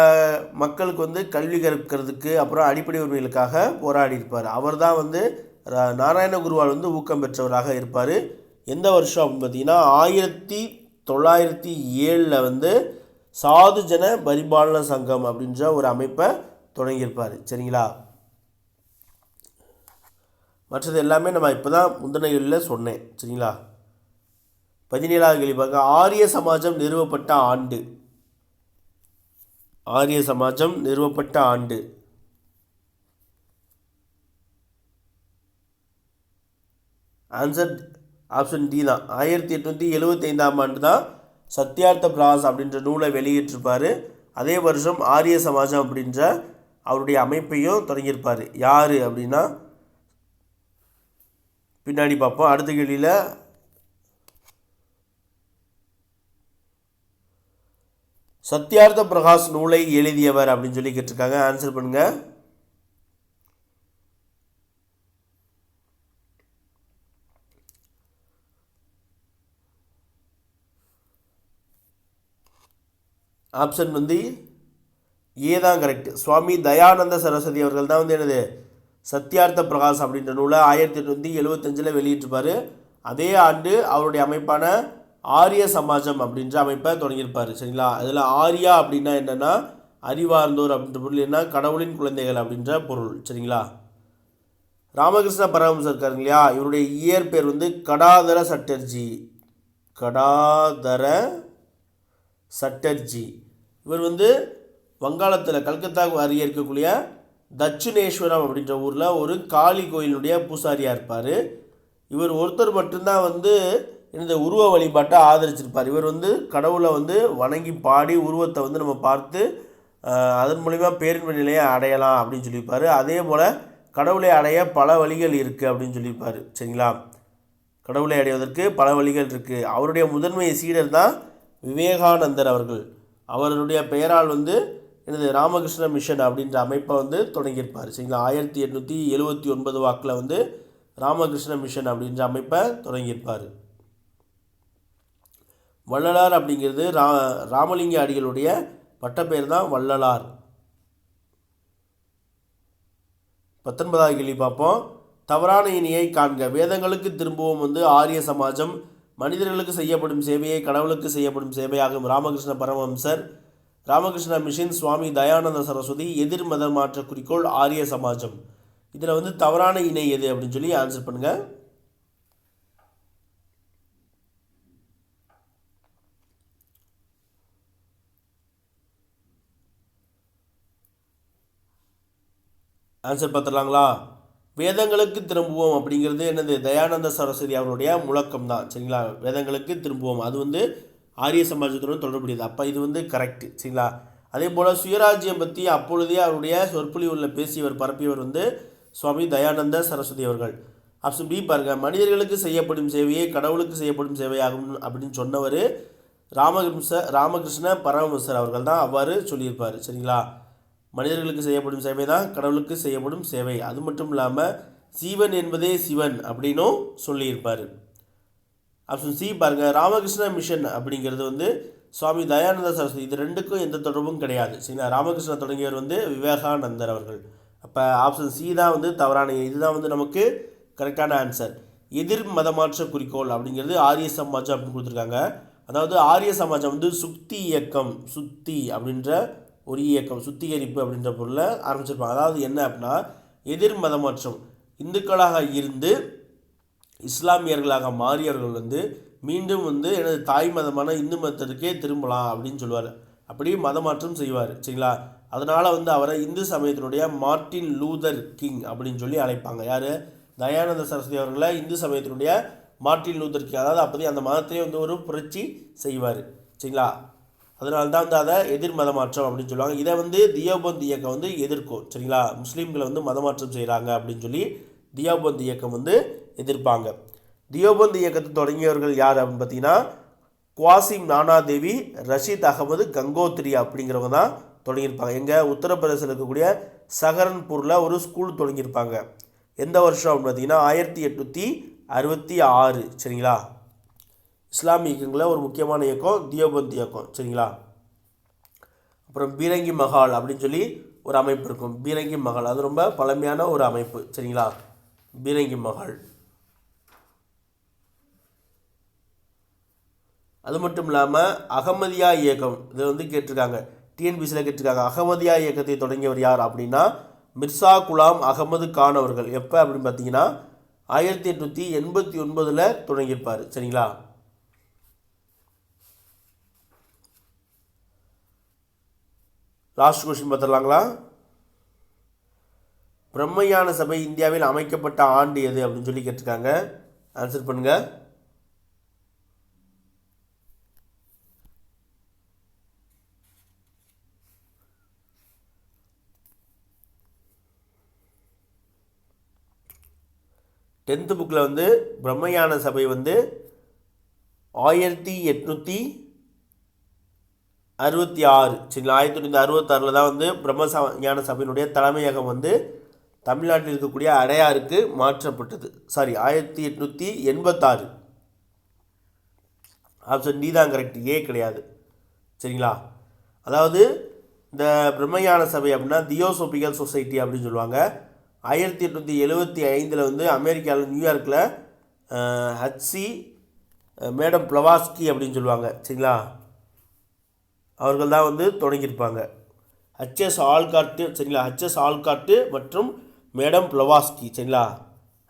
மக்களுக்கு வந்து கல்வி கற்கிறதுக்கு அப்புறம் அடிப்படை உரிமைகளுக்காக போராடி இருப்பார். அவர் தான் வந்து நாராயண குருவால் வந்து ஊக்கம் பெற்றவராக இருப்பார். எந்த வருஷம் அப்படின்னு பார்த்தீங்கன்னா 1907 வந்து சாது ஜன பரிபாலன சங்கம் அப்படின்ற ஒரு அமைப்பை தொடங்கியிருப்பார். சரிங்களா? மற்றது எல்லாமே நம்ம இப்போ தான் முந்தினைகளில் சொன்னேன். சரிங்களா? 17வது கேள்வி பாருங்க, ஆரிய சமாஜம் நிறுவப்பட்ட ஆண்டு. ஆரிய சமாஜம் நிறுவப்பட்ட ஆண்டு ஆன்சர் ஆப்ஷன் டி தான். 1875ஆம் ஆண்டு தான் சத்யார்த்த பிரகாஷ் அப்படின்ற நூலை வெளியிட்டிருப்பார். அதே வருஷம் ஆரிய சமாஜம் அப்படின்ற அவருடைய அமைப்பையும் தொடங்கியிருப்பார். யார் அப்படின்னா பின்னாடி பார்ப்போம். அடுத்த கேள்வியில் சத்யார்த்த பிரகாஷ் நூலை எழுதியவர் அப்படின்னு சொல்லி கேட்டிருக்காங்க. ஆன்சர் பண்ணுங்க. ஆப்ஷன் வந்து ஏ தான் கரெக்ட். சுவாமி தயானந்த சரஸ்வதி அவர்கள் தான் வந்து எனது சத்யார்த்த பிரகாஷ் அப்படின்ற நூலை 1875 வெளியிட்டிருப்பார். அதே ஆண்டு அவருடைய அமைப்பான ஆரிய சமாஜம் அப்படின்ற அமைப்பை தொடங்கியிருப்பார். சரிங்களா? அதில் ஆரியா அப்படின்னா என்னென்னா அறிவார்ந்தோர் அப்படின்ற பொருள், என்ன கடவுளின் குழந்தைகள் அப்படின்ற பொருள். சரிங்களா? ராமகிருஷ்ண பரமஹம்சர் இருக்காருங்க இல்லையா, இவருடைய இயற்பெயர் வந்து கடாதர சட்டர்ஜி. கடாதர சட்டர்ஜி. இவர் வந்து வங்காளத்தில் கல்கத்தாவுக்கு அருகே இருக்கக்கூடிய தட்சிணேஸ்வரம் அப்படின்ற ஊரில் ஒரு காளி கோயிலுடைய பூசாரியாக இருப்பார். இவர் ஒருத்தர் மட்டும்தான் வந்து இந்த உருவ வழிபாட்டை ஆதரிச்சிருப்பார். இவர் வந்து கடவுளை வந்து வணங்கி பாடி உருவத்தை வந்து நம்ம பார்த்து அதன் மூலிமா பேரின்ப நிலையை அடையலாம் அப்படின்னு சொல்லியிருப்பார். அதே போல் கடவுளை அடைய பல வழிகள் இருக்குது அப்படின்னு சொல்லியிருப்பார். சரிங்களா? கடவுளை அடைவதற்கு பல வழிகள் இருக்குது. அவருடைய முதன்மை சீடர் தான் விவேகானந்தர் அவர்கள். அவருடைய பெயரால் வந்து எனது ராமகிருஷ்ண மிஷன் அப்படின்ற அமைப்பை வந்து தொடங்கியிருப்பார். சரிங்களா? 1879 வாக்கில் வந்து ராமகிருஷ்ண மிஷன் அப்படின்ற அமைப்பை தொடங்கியிருப்பார். வள்ளலார் அப்படிங்கிறது ராமலிங்க அடிகளுடைய பட்டப்பெயர் தான் வள்ளலார். 19வது கேள்வி பார்ப்போம். தவறான இனியை காண்க. வேதங்களுக்கு திரும்பவும் வந்து ஆரிய சமாஜம் மனிதர்களுக்கு செய்யப்படும் சேவையை கடவுளுக்கு செய்யப்படும் சேவையாகும். ராமகிருஷ்ண பரமஹம்சர், ராமகிருஷ்ண மிஷன், சுவாமி தயானந்த சரஸ்வதி, எதிர் மத மாற்ற குறிக்கோள் ஆரிய சமாஜம். இதில் வந்து தவறான இணை எது அப்படின்னு சொல்லி ஆன்சர் பண்ணுங்கள். ஆன்சர் பார்த்துடலாங்களா? வேதங்களுக்கு திரும்புவோம் அப்படிங்கிறது என்னது? தயானந்த சரஸ்வதி அவருடைய முழக்கம் தான். சரிங்களா? வேதங்களுக்கு திரும்புவோம், அது வந்து ஆரிய சமாஜத்துடன் தொடர்புடையது. அப்போ இது வந்து கரெக்டு. சரிங்களா? அதே போல் சுயராஜ்யம் பற்றி அப்பொழுதே அவருடைய சொற்பொழிவுள்ள பேசியவர் பரப்பியவர் வந்து சுவாமி தயானந்த சரஸ்வதி அவர்கள். ஆப்ஷன் பி பாருங்கள், மனிதர்களுக்கு செய்யப்படும் சேவையை கடவுளுக்கு செய்யப்படும் சேவையாகும் அப்படின்னு சொன்னவர் ராமகிருஷ்ண பரமஹம்சர் அவர்கள் தான் அவ்வாறு சொல்லியிருப்பார். சரிங்களா? மனிதர்களுக்கு செய்யப்படும் சேவை தான் கடவுளுக்கு செய்யப்படும் சேவை. அது மட்டும் இல்லாமல் சீவன் என்பதே சிவன் அப்படின்னும் சொல்லியிருப்பார். ஆப்ஷன் சி பாருங்கள், ராமகிருஷ்ண மிஷன் அப்படிங்கிறது வந்து சுவாமி தயானந்த சரஸ்வதி. இது ரெண்டுக்கும் எந்த தொடர்பும் கிடையாது. சரிங்களா? ராமகிருஷ்ண தொடங்கியவர் வந்து விவேகானந்தர் அவர்கள். அப்போ ஆப்ஷன் சி தான் வந்து தவறான, இதுதான் வந்து நமக்கு கரெக்டான ஆன்சர். எதிர் மதமாற்ற குறிக்கோள் அப்படிங்கிறது ஆரிய சமாஜம் அப்படின்னு கொடுத்துருக்காங்க. அதாவது ஆரிய சமாஜம் வந்து சுத்தி இயக்கம், சுத்தி அப்படின்ற ஒரு இயக்கம், சுத்திகரிப்பு அப்படின்ற பொருளை ஆரம்பிச்சிருப்பாங்க. அதாவது என்ன அப்படின்னா, எதிர் மதமாற்றம், இந்துக்களாக இருந்து இஸ்லாமியர்களாக மாறியவர்கள் வந்து மீண்டும் வந்து எனது தாய் மதமான இந்து மதத்திற்கே திரும்பலாம் அப்படின்னு சொல்லுவார். அப்படி மதமாற்றம் செய்வார். சரிங்களா? அதனால் வந்து அவரை இந்து சமயத்தினுடைய மார்ட்டின் லூதர் கிங் அப்படின்னு சொல்லி அழைப்பாங்க. யார்? தயானந்த சரஸ்வதி அவர்களை இந்து சமயத்தினுடைய மார்ட்டின் லூதர் கிங். அதாவது அப்போதைய அந்த மதத்திலே வந்து ஒரு புரட்சி செய்வார். சரிங்களா? அதனால தான் வந்து அதை எதிர் மதமாற்றம் அப்படின்னு சொல்லுவாங்க. இதை வந்து தியோபந்த் இயக்கம் வந்து எதிர்க்கும். சரிங்களா? முஸ்லீம்களை வந்து மதமாற்றம் செய்கிறாங்க அப்படின்னு சொல்லி தியோபந்த் இயக்கம் வந்து எதிர்ப்பாங்க. தியோபந்த் இயக்கத்தை தொடங்கியவர்கள் யார் அப்படின்னு பார்த்தீங்கன்னா, குவாசிம் நானாதேவி, ரஷீத் அகமது கங்கோத்ரி அப்படிங்கிறவங்க தான் தொடங்கியிருப்பாங்க. எங்கே? உத்தரப்பிரதேசத்தில் இருக்கக்கூடிய சஹரன்பூரில் ஒரு ஸ்கூல் தொடங்கியிருப்பாங்க. எந்த வருஷம் அப்படின்னு பார்த்தீங்கன்னா 1866. சரிங்களா? இஸ்லாமிய இயக்கங்களில் ஒரு முக்கியமான இயக்கம் தியோபந்த் இயக்கம். சரிங்களா? அப்புறம் பீரங்கி மஹால் அப்படின்னு சொல்லி ஒரு அமைப்பு இருக்கும். பீரங்கி மஹால் அது ரொம்ப பழமையான ஒரு அமைப்பு. சரிங்களா? பீரங்கி மஹால். அது மட்டும் இல்லாமல் அகமதியா இயக்கம், இதை வந்து கேட்டிருக்காங்க, டிஎன்பிசியில் கேட்டிருக்காங்க. அகமதியா இயக்கத்தை தொடங்கியவர் யார் அப்படின்னா மிர்சா குலாம் அகமது கான் அவர்கள். எப்போ அப்படின்னு பார்த்தீங்கன்னா 1889 தொடங்கியிருப்பார். சரிங்களா? லாஸ்ட் கொஸ்டின் பார்த்துடலாங்களா? பிரம்மஞான சபை இந்தியாவில் அமைக்கப்பட்ட ஆண்டு எது அப்படின்னு சொல்லி கேட்டிருக்காங்க. ஆன்சர் பண்ணுங்கள். டென்த்து புக்கில் வந்து பிரம்மஞான சபை வந்து 1866. சரிங்களா? 1866 தான் வந்து பிரம்மஞான சபையினுடைய தலைமையகம் வந்து தமிழ்நாட்டில் இருக்கக்கூடிய அடையாருக்கு மாற்றப்பட்டது. 1886. ஆப்ஷன் டி தான் கரெக்ட், ஏ கிடையாது. சரிங்களா? அதாவது இந்த பிரம்மஞான சபை அப்படின்னா தியோசோபிக்கல் சொசைட்டி அப்படின்னு சொல்லுவாங்க. 1875 வந்து அமெரிக்காவில் நியூயார்க்கில் ஹச்சி மேடம் பிளவாஸ்கி அப்படின்னு சொல்லுவாங்க. சரிங்களா? அவர்கள் தான் வந்து தொடங்கியிருப்பாங்க. ஹச்எஸ் ஆல்காட்டு. சரிங்களா? ஹச்எஸ் ஆல்காட்டு மற்றும் மேடம் பிளவாஸ்கி. சரிங்களா?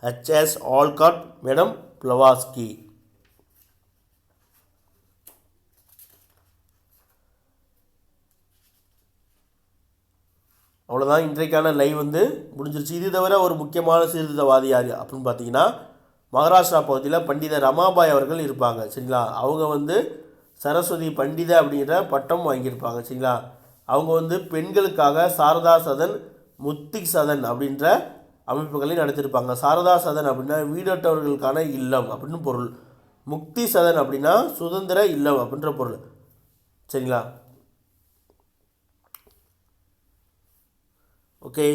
H S Olcott, madam Blavatsky. அவ்வளோதான், இன்றைக்கான லைவ் வந்து முடிஞ்சிருச்சு. இது தவிர ஒரு முக்கியமான சீர்திருத்தவாதி யார் அப்படின்னு பார்த்தீங்கன்னா மகாராஷ்டிரா பகுதியில் பண்டித ரமாபாய் அவர்கள் இருப்பாங்க. சரிங்களா? அவங்க வந்து சரஸ்வதி பண்டித அப்படிங்கிற பட்டம் வாங்கியிருப்பாங்க. சரிங்களா? அவங்க வந்து பெண்களுக்காக சாரதா சதன், முக்தி சதன் அப்படின்ற அமைப்புகளை நடத்தியிருப்பாங்க. சாரதா சதன் அப்படின்னா வீடற்றவர்களுக்கான இல்லம் அப்படின்னு பொருள். முக்தி சதன் அப்படின்னா சுதந்திர இல்லம் அப்படின்ற பொருள். சரிங்களா? ஓகே,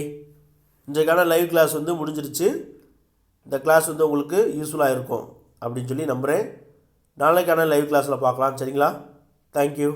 இன்றைக்கான லைவ் கிளாஸ் வந்து முடிஞ்சிருச்சு. இந்த கிளாஸ் வந்து உங்களுக்கு யூஸ்ஃபுல்லாக இருக்கும் அப்படின்னு சொல்லி நம்புகிறேன். நாளைக்கான லைவ் கிளாஸில் பார்க்கலாம். சரிங்களா? தேங்க்யூ.